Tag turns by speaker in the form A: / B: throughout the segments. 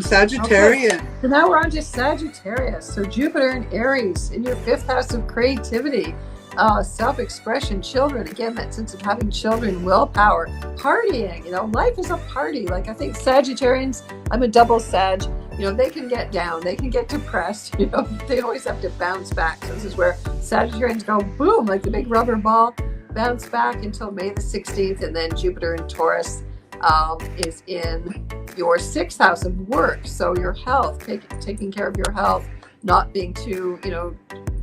A: Sagittarius.
B: Okay. So now we're on to Sagittarius. So Jupiter in Aries in your fifth house of creativity, self-expression, children. Again, that sense of having children, willpower, partying. Life is a party. Like I think Sagittarians, I'm a double Sag. They can get down, they can get depressed. They always have to bounce back. So this is where Sagittarians go boom, like the big rubber ball, bounce back until May the 16th, and then Jupiter in Taurus is in your sixth house of work. So your health, taking care of your health, not being too,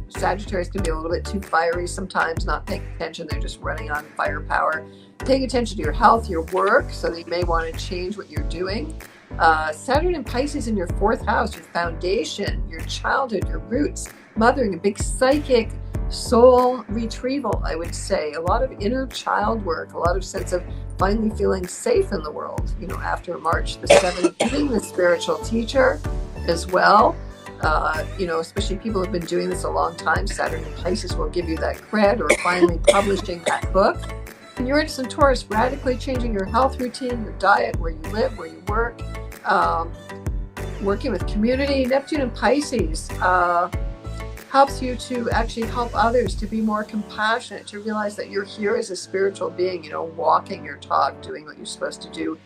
B: Sagittarius can be a little bit too fiery sometimes, not paying attention. They're just running on firepower. Paying attention to your health, your work, so that you may want to change what you're doing. Saturn and Pisces in your fourth house, your foundation, your childhood, your roots, mothering, a big psychic soul retrieval, I would say. A lot of inner child work, a lot of sense of finally feeling safe in the world, after March the 7th, being the spiritual teacher as well. Especially people who've been doing this a long time. Saturn and Pisces will give you that cred, or finally publishing that book. And Uranus and Taurus, radically changing your health routine, your diet, where you live, where you work, working with community. Neptune and Pisces helps you to actually help others, to be more compassionate, to realize that you're here as a spiritual being, walking your talk, doing what you're supposed to do.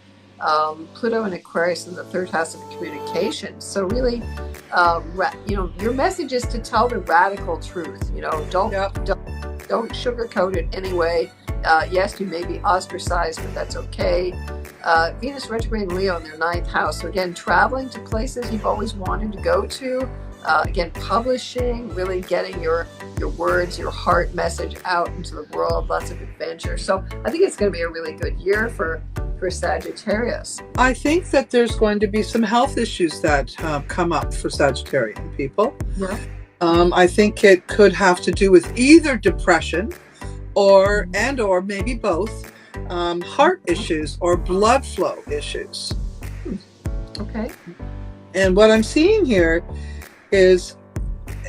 B: Pluto and Aquarius in the third house of communication. So really, your message is to tell the radical truth. Don't sugarcoat it anyway. Yes, you may be ostracized, but that's okay. Venus retrograde in Leo in their ninth house. So again, traveling to places you've always wanted to go to. Again, publishing, really getting your words, your heart message out into the world. Lots of adventure. So I think it's going to be a really good year for Sagittarius.
A: I think that there's going to be some health issues that come up for Sagittarian people.
B: Yeah.
A: I think it could have to do with either depression or maybe both, heart issues or blood flow issues.
B: Okay.
A: And what I'm seeing here is,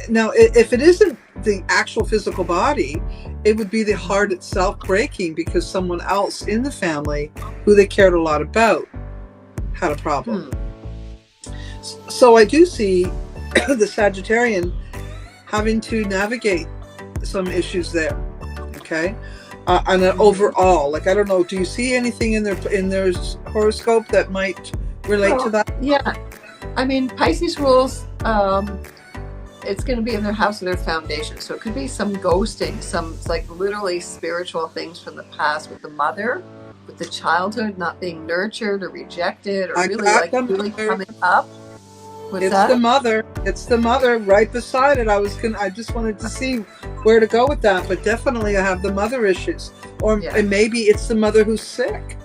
A: now if it isn't the actual physical body, it would be the heart itself breaking because someone else in the family who they cared a lot about had a problem. So I do see the Sagittarian having to navigate some issues there. Okay. And overall, like, I don't know, do you see anything in their horoscope that might relate to that?
B: Yeah. I mean, Pisces rules, it's going to be in their house of their foundation. So it could be some ghosting, some like literally spiritual things from the past with the mother, with the childhood not being nurtured or rejected, or really coming up.
A: It's the mother right beside it. I just wanted to see where to go with that, but definitely I have the mother issues, and maybe it's the mother who's sick.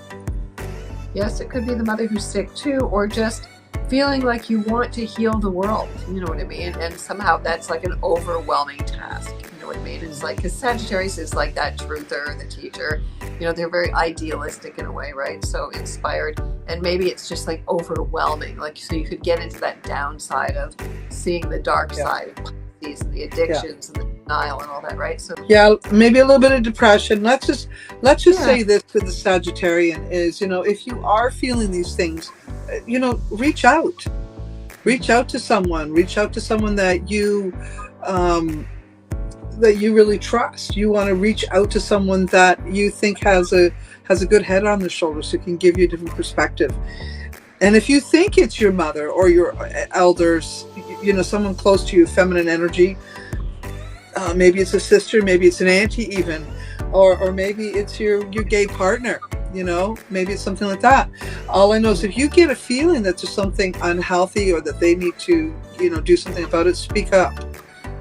B: Yes, it could be the mother who's sick too, or just feeling like you want to heal the world, you know what I mean? And somehow that's like an overwhelming task, you know what I mean? It's like, because Sagittarius is like that truther, the teacher, they're very idealistic in a way, right? So inspired, and maybe it's just like overwhelming, like, so you could get into that downside of seeing the dark side of Pisces and the addictions and the denial and all that, right? So
A: maybe a little bit of depression. Let's just say this to the Sagittarian is, if you are feeling these things, reach out to someone that you really trust. You want to reach out to someone that you think has a good head on their shoulders, who can give you a different perspective. And if you think it's your mother or your elders, someone close to you, feminine energy, maybe it's a sister, maybe it's an auntie even, or maybe it's your gay partner, maybe it's something like that. All I know is if you get a feeling that there's something unhealthy or that they need to, do something about it, speak up.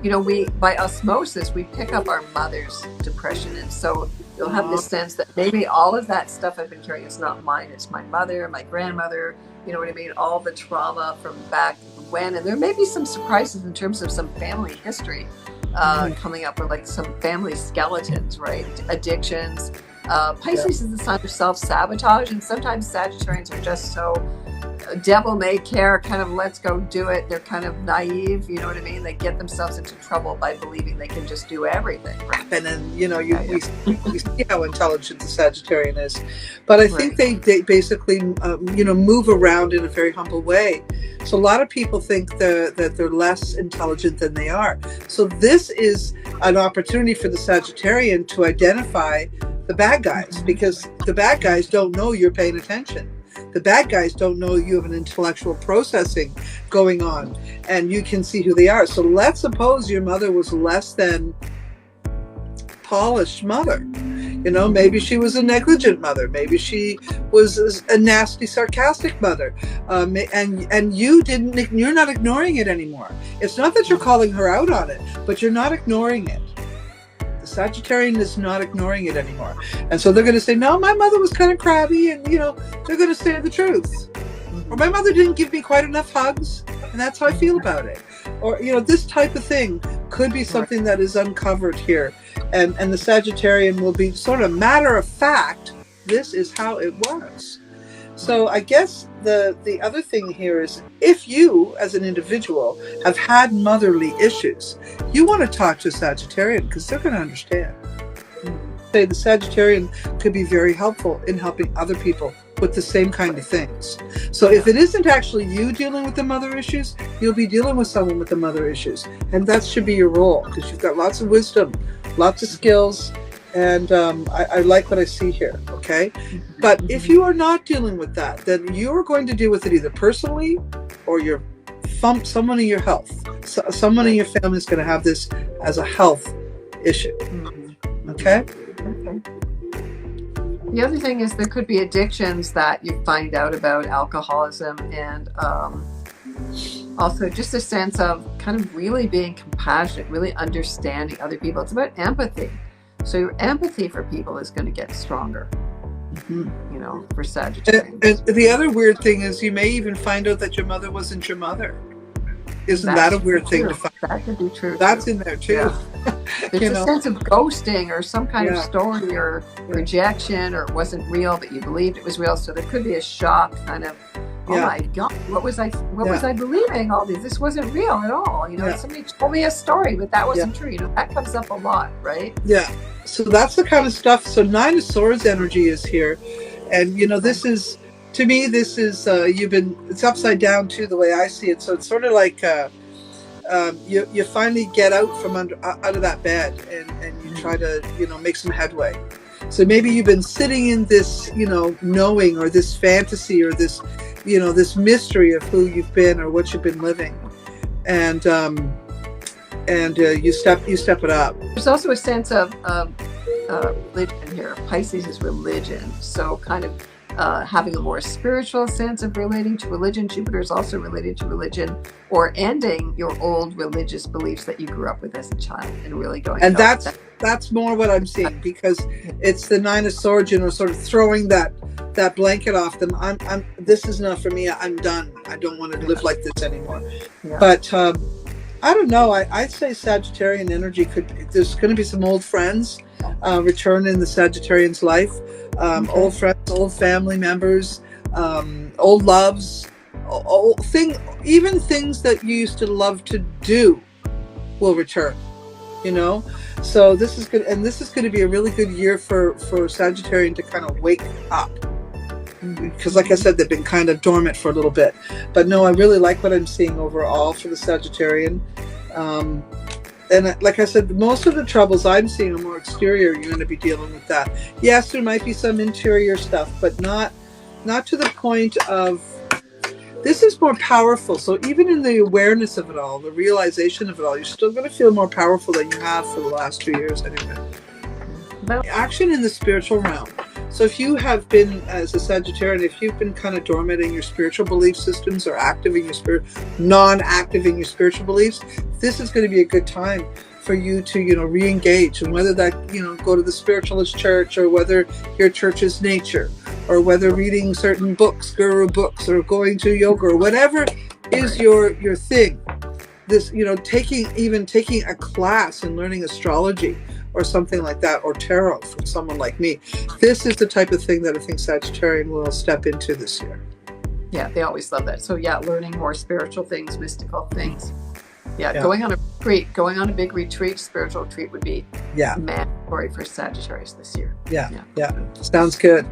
B: We, by osmosis, we pick up our mother's depression. And so you'll have this sense that maybe all of that stuff I've been carrying is not mine. It's my mother, my grandmother, you know what I mean? All the trauma from back when, and there may be some surprises in terms of some family history coming up, or like some family skeletons, right? Addictions. Pisces is the sign of self-sabotage, and sometimes Sagittarians are just so devil may care, kind of let's go do it. They're kind of naive, you know what I mean? They get themselves into trouble by believing they can just do everything. Right?
A: And then, we see how intelligent the Sagittarian is. But I think they basically, move around in a very humble way. So a lot of people think that they're less intelligent than they are. So this is an opportunity for the Sagittarian to identify the bad guys, because the bad guys don't know you're paying attention. The bad guys don't know you have an intellectual processing going on, and you can see who they are. So let's suppose your mother was less than polished mother. Maybe she was a negligent mother. Maybe she was a nasty, sarcastic mother. And you're not ignoring it anymore. It's not that you're calling her out on it, but you're not ignoring it. The Sagittarian is not ignoring it anymore. And so they're going to say, no, my mother was kind of crabby, and, they're going to say the truth. Or my mother didn't give me quite enough hugs, and that's how I feel about it. Or, this type of thing could be something that is uncovered here. And the Sagittarian will be sort of matter of fact, this is how it was. So I guess the other thing here is, if you as an individual have had motherly issues, you want to talk to a Sagittarian, because they're going to understand. Say the Sagittarian could be very helpful in helping other people with the same kind of things. So if it isn't actually you dealing with the mother issues, you'll be dealing with someone with the mother issues. And that should be your role, because you've got lots of wisdom, lots of skills, and I like what I see here, okay? But if you are not dealing with that, then you're going to deal with it either personally, or someone in your health. Someone in your family is going to have this as a health issue, okay?
B: The other thing is, there could be addictions that you find out about, alcoholism, and also just a sense of kind of really being compassionate, really understanding other people. It's about empathy. So your empathy for people is going to get stronger, for Sagittarius.
A: And the other weird thing is, you may even find out that your mother wasn't your mother. Isn't that a weird thing to find?
B: That could be true.
A: That's in there too.
B: Yeah. There's a sense of ghosting, or some kind of story, or rejection, or it wasn't real, but you believed it was real. So there could be a shock, kind of, oh my God, what was I believing all these? This wasn't real at all. Somebody told me a story, but that wasn't true. that comes up a lot, right? Yeah.
A: So that's the kind of stuff. So 9 of Swords energy is here. And, this is, to me, this is, it's upside down too, the way I see it. So it's sort of like, you finally get out from out of that bed, and you try to, make some headway. So maybe you've been sitting in this, knowing, or this fantasy, or this, this mystery of who you've been or what you've been living. And you step it up.
B: There's also a sense of religion here. Pisces is religion. So kind of having a more spiritual sense of relating to religion. Jupiter is also related to religion, or ending your old religious beliefs that you grew up with as a child, and really going.
A: And that's more what I'm seeing, because it's the 9 of Swords, sort of throwing that blanket off them. I'm this is not for me. I'm done. I don't want to live like this anymore. Yeah. But I don't know. I'd say Sagittarian energy there's going to be some old friends return in the Sagittarian's life. Old friends, old family members, old loves, even things that you used to love to do will return. So this is good, and this is going to be a really good year for Sagittarian to kind of wake up. Because like I said, they've been kind of dormant for a little bit. But no, I really like what I'm seeing overall for the Sagittarian. And like I said, most of the troubles I'm seeing are more exterior. You're going to be dealing with that. Yes, there might be some interior stuff, but not to the point of, this is more powerful. So even in the awareness of it all, the realization of it all, you're still going to feel more powerful than you have for the last 2 years anyway. Action in the spiritual realm. So if you have been, as a Sagittarian, if you've been kind of dormant in your spiritual belief systems, or active in your non-active in your spiritual beliefs, this is going to be a good time for you to, re-engage. And whether that, go to the spiritualist church, or whether your church is nature, or whether reading certain books, guru books, or going to yoga, or whatever is your thing. This, taking a class and learning astrology, or something like that, or tarot from someone like me. This is the type of thing that I think Sagittarian will step into this year.
B: Yeah, they always love that. So yeah, learning more spiritual things, mystical things. Yeah,
A: Yeah.
B: going on a big retreat, spiritual retreat would be
A: Yeah.
B: mandatory for Sagittarius this year.
A: Yeah. Sounds good.